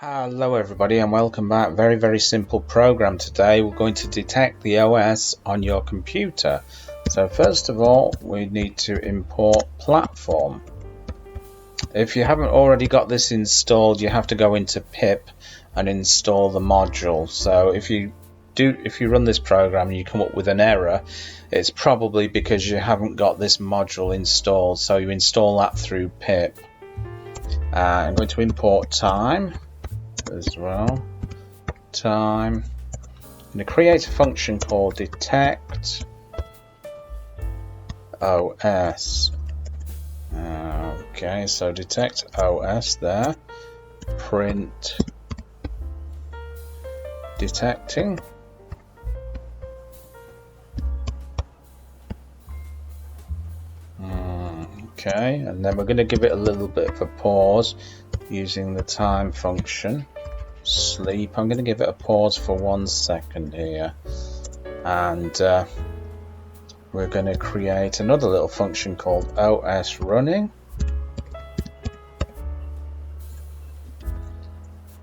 Hello everybody and welcome back. Very simple program today. We're going to detect the OS on your computer. So first of all we need to import platform. If you haven't already got this installed, you have to go into pip and install the module. So if you run this program and you come up with an error, it's probably because you haven't got this module installed. So you install that through pip. I'm going to import time as well. I'm going to create a function called detect OS. Okay, so detect OS there. Print detecting. Okay, and then we're going to give it a little bit of a pause using the time function. Sleep. I'm going to give it a pause for 1 second here, and we're going to create another little function called OS running,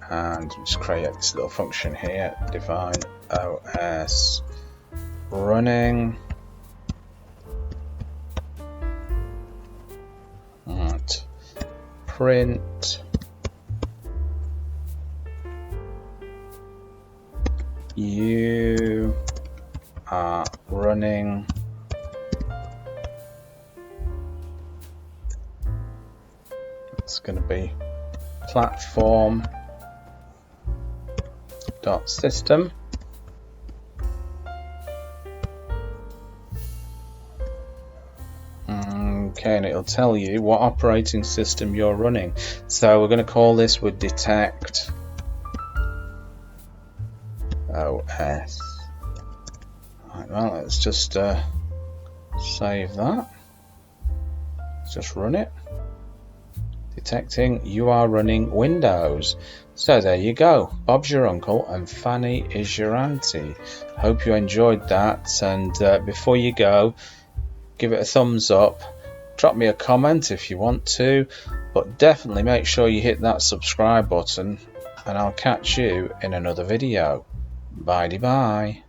and just create this little function here. Define OS running. And print you are running it's going to be platform dot system. Okay, and it'll tell you what operating system you're running. So we're going to call this with detect OS. Right, well, let's just save that. Let's just run it. Detecting you are running Windows. So there you go. Bob's your uncle and Fanny is your auntie. Hope you enjoyed that, and before you go, give it a thumbs up. Drop me a comment if you want to, but definitely make sure you hit that subscribe button, and I'll catch you in another video. Bye-bye.